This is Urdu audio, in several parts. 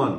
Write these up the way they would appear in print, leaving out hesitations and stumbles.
1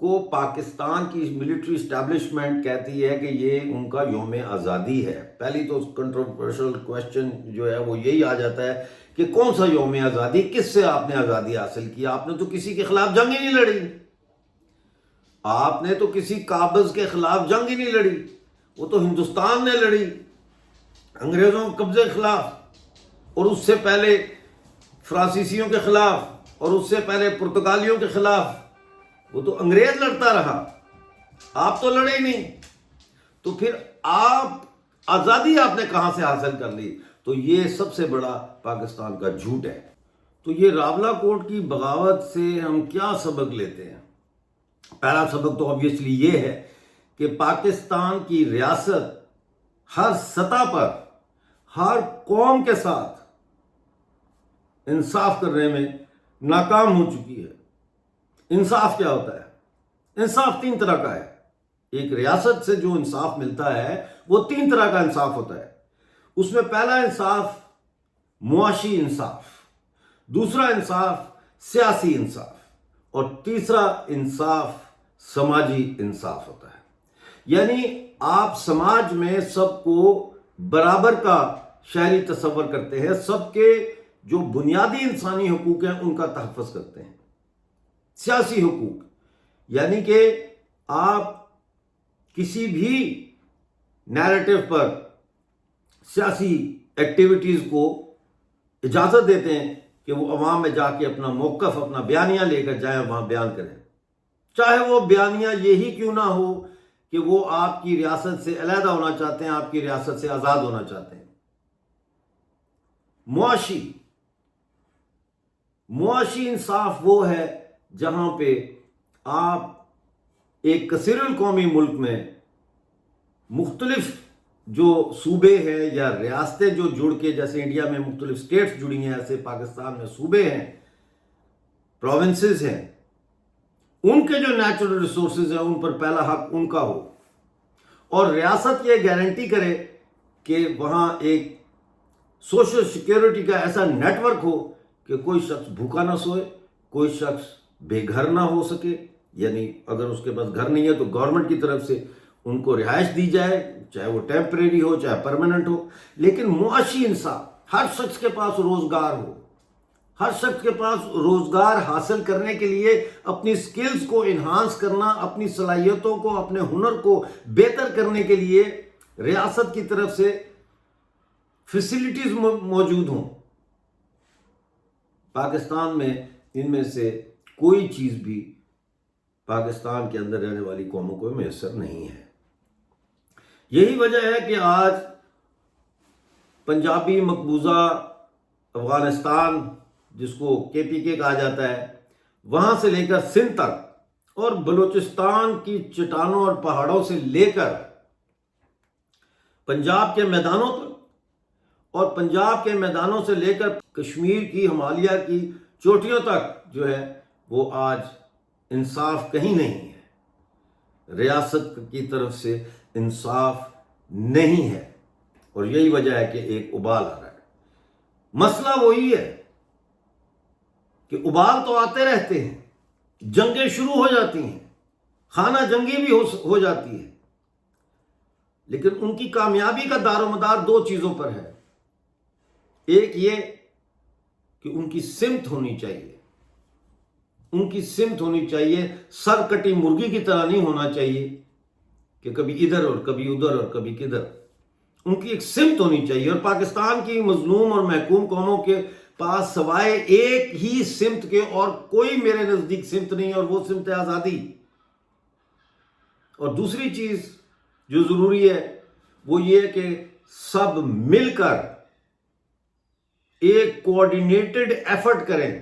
کو پاکستان کی ملٹری اسٹیبلشمنٹ کہتی ہے کہ یہ ان کا یوم آزادی ہے. پہلی تو کنٹروورشل کوشچن جو ہے وہ یہی آ جاتا ہے کہ کون سا یوم آزادی, کس سے آپ نے آزادی حاصل کی؟ آپ نے تو کسی کے خلاف جنگ ہی نہیں لڑی, آپ نے تو کسی قابض کے خلاف جنگ ہی نہیں لڑی, وہ تو ہندوستان نے لڑی انگریزوں کے قبضے کے خلاف, اور اس سے پہلے فرانسیسیوں کے خلاف, اور اس سے پہلے پرتگالیوں کے خلاف. وہ تو انگریز لڑتا رہا, آپ تو لڑے نہیں. تو پھر آپ آزادی آپ نے کہاں سے حاصل کر لی؟ تو یہ سب سے بڑا پاکستان کا جھوٹ ہے. تو یہ راولا کوٹ کی بغاوت سے ہم کیا سبق لیتے ہیں؟ پہلا سبق تو obviously یہ ہے کہ پاکستان کی ریاست ہر سطح پر ہر قوم کے ساتھ انصاف کرنے میں ناکام ہو چکی ہے. انصاف کیا ہوتا ہے؟ انصاف 3 طرح کا ہے. ایک ریاست سے جو انصاف ملتا ہے وہ 3 طرح کا انصاف ہوتا ہے. اس میں پہلا انصاف معاشی انصاف, دوسرا انصاف سیاسی انصاف, اور تیسرا انصاف سماجی انصاف ہوتا ہے. یعنی آپ سماج میں سب کو برابر کا شہری تصور کرتے ہیں, سب کے جو بنیادی انسانی حقوق ہیں ان کا تحفظ کرتے ہیں. سیاسی حقوق یعنی کہ آپ کسی بھی نیریٹو پر سیاسی ایکٹیویٹیز کو اجازت دیتے ہیں کہ وہ عوام میں جا کے اپنا موقف, اپنا بیانیہ لے کر جائیں, وہاں بیان کریں, چاہے وہ بیانیہ یہی کیوں نہ ہو کہ وہ آپ کی ریاست سے علیحدہ ہونا چاہتے ہیں, آپ کی ریاست سے آزاد ہونا چاہتے ہیں. معاشی انصاف وہ ہے جہاں پہ آپ ایک کثیر القومی ملک میں مختلف جو صوبے ہیں یا ریاستیں جو جڑ کے, جیسے انڈیا میں مختلف سٹیٹس جڑی ہیں, ایسے پاکستان میں صوبے ہیں, پروونسز ہیں, ان کے جو نیچرل ریسورسز ہیں ان پر پہلا حق ان کا ہو, اور ریاست یہ گارنٹی کرے کہ وہاں ایک سوشل سیکیورٹی کا ایسا نیٹ ورک ہو کہ کوئی شخص بھوکا نہ سوئے, کوئی شخص بے گھر نہ ہو سکے. یعنی اگر اس کے پاس گھر نہیں ہے تو گورنمنٹ کی طرف سے ان کو رہائش دی جائے, چاہے وہ ٹیمپریری ہو چاہے پرماننٹ ہو. لیکن معاشی انصاف, ہر شخص کے پاس روزگار ہو, ہر شخص کے پاس روزگار حاصل کرنے کے لیے اپنی سکلز کو انہانس کرنا, اپنی صلاحیتوں کو, اپنے ہنر کو بہتر کرنے کے لیے ریاست کی طرف سے فیسلٹیز موجود ہوں. پاکستان میں ان میں سے کوئی چیز بھی پاکستان کے اندر رہنے والی قوموں کو میسر نہیں ہے. یہی وجہ ہے کہ آج پنجابی مقبوضہ افغانستان, جس کو KPK کہا جاتا ہے, وہاں سے لے کر سندھ تک, اور بلوچستان کی چٹانوں اور پہاڑوں سے لے کر پنجاب کے میدانوں تک, اور پنجاب کے میدانوں سے لے کر کشمیر کی ہمالیہ کی چوٹیوں تک جو ہے وہ آج انصاف کہیں نہیں ہے. ریاست کی طرف سے انصاف نہیں ہے, اور یہی وجہ ہے کہ ایک ابال آ رہا ہے. مسئلہ وہی ہے کہ ابال تو آتے رہتے ہیں, جنگیں شروع ہو جاتی ہیں, خانہ جنگی بھی ہو جاتی ہے, لیکن ان کی کامیابی کا دار و مدار 2 چیزوں پر ہے. ایک یہ کہ ان کی سمت ہونی چاہیے, ان کی سمت ہونی چاہیے, سر کٹی مرغی کی طرح نہیں ہونا چاہیے کہ کبھی ادھر اور کبھی ادھر اور کبھی کدھر. ان کی ایک سمت ہونی چاہیے, اور پاکستان کی مظلوم اور محکوم قوموں کے پاس سوائے ایک ہی سمت کے اور کوئی میرے نزدیک سمت نہیں, اور وہ سمت ہے آزادی. اور دوسری چیز جو ضروری ہے وہ یہ کہ سب مل کر ایک کوآرڈینیٹڈ ایفرٹ کریں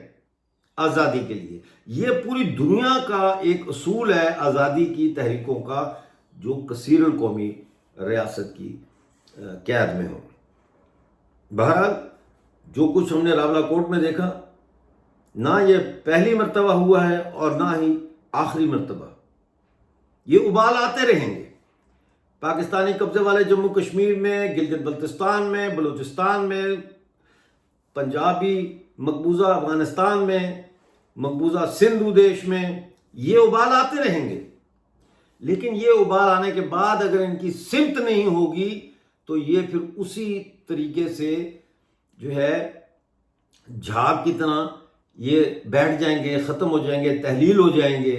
آزادی کے لیے. یہ پوری دنیا کا ایک اصول ہے آزادی کی تحریکوں کا, جو کثیر القومی ریاست کی قید میں ہو. بہرحال جو کچھ ہم نے راولا کوٹ میں دیکھا, نہ یہ پہلی مرتبہ ہوا ہے اور نہ ہی آخری مرتبہ. یہ ابال آتے رہیں گے. پاکستانی قبضے والے جموں کشمیر میں, گلگت بلتستان میں, بلوچستان میں, پنجابی مقبوضہ افغانستان میں, مقبوضہ سندھ دیش میں, یہ ابال آتے رہیں گے، لیکن یہ ابال آنے کے بعد اگر ان کی سمت نہیں ہوگی تو یہ پھر اسی طریقے سے جو ہے جھاگ کی طرح یہ بیٹھ جائیں گے، ختم ہو جائیں گے، تحلیل ہو جائیں گے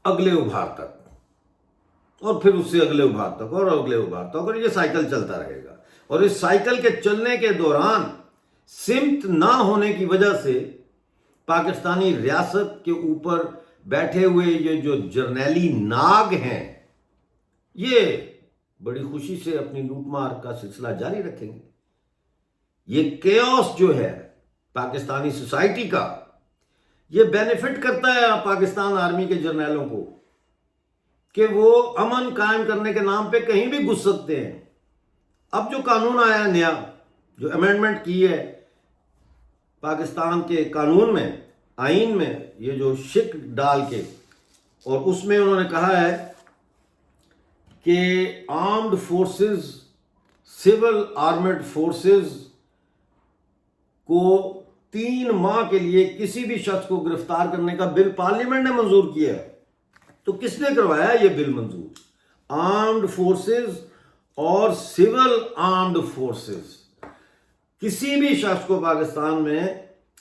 اگلے ابھار تک، اور پھر اس سے اگلے ابھار تک اور اگلے ابھار تک، اور یہ سائیکل چلتا رہے گا۔ اور اس سائیکل کے چلنے کے دوران سمت نہ ہونے کی وجہ سے پاکستانی ریاست کے اوپر بیٹھے ہوئے یہ جو جرنیلی ناگ ہیں یہ بڑی خوشی سے اپنی لوٹ مار کا سلسلہ جاری رکھیں گے۔ یہ کیوس جو ہے پاکستانی سوسائٹی کا، یہ بینیفٹ کرتا ہے پاکستان آرمی کے جرنیلوں کو کہ وہ امن قائم کرنے کے نام پہ کہیں بھی گھس سکتے ہیں۔ اب جو قانون آیا نیا، جو امینڈمنٹ کی ہے پاکستان کے قانون میں، آئین میں، یہ جو شک ڈال کے، اور اس میں انہوں نے کہا ہے کہ armed forces, civil armed forces کو 3 ماہ کے لیے کسی بھی شخص کو گرفتار کرنے کا بل پارلیمنٹ نے منظور کیا ہے۔ تو کس نے کروایا یہ بل منظور؟ آرمڈ فورسز اور سول آرمڈ فورسز کسی بھی شخص کو پاکستان میں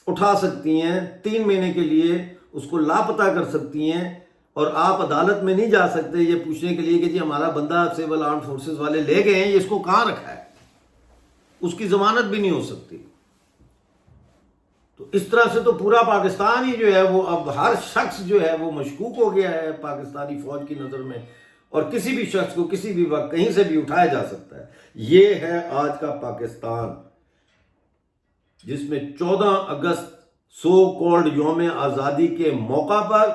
اٹھا سکتی ہیں، 3 مہینے کے لیے اس کو لاپتہ کر سکتی ہیں، اور آپ عدالت میں نہیں جا سکتے یہ پوچھنے کے لیے کہ جی ہمارا بندہ سول آرمڈ فورسز والے لے گئے ہیں، یہ اس کو کہاں رکھا ہے، اس کی ضمانت بھی نہیں ہو سکتی۔ تو اس طرح سے تو پورا پاکستان ہی جو ہے وہ اب ہر شخص جو ہے وہ مشکوک ہو گیا ہے پاکستانی فوج کی نظر میں، اور کسی بھی شخص کو کسی بھی وقت کہیں سے بھی اٹھایا جا سکتا ہے۔ یہ ہے آج کا پاکستان، جس میں 14 اگست سو کالڈ یوم آزادی کے موقع پر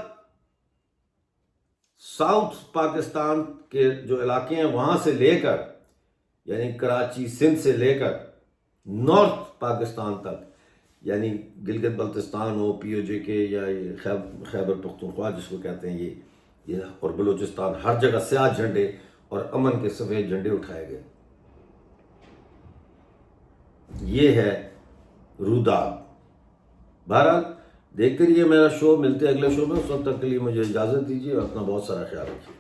ساؤتھ پاکستان کے جو علاقے ہیں وہاں سے لے کر، یعنی کراچی سندھ سے لے کر نارتھ پاکستان تک، یعنی گلگت بلتستان ہو، پی او جے کے، یا خیبر پختونخوا جس کو کہتے ہیں یہ اور بلوچستان، ہر جگہ سیاہ جھنڈے اور امن کے سفید جھنڈے اٹھائے گئے۔ یہ ہے روداب۔ بہرحال دیکھتے رہیے میرا شو، ملتے اگلے شو میں، اس وقت تک کے لیے مجھے اجازت دیجیے اور اپنا بہت سارا خیال رکھیے۔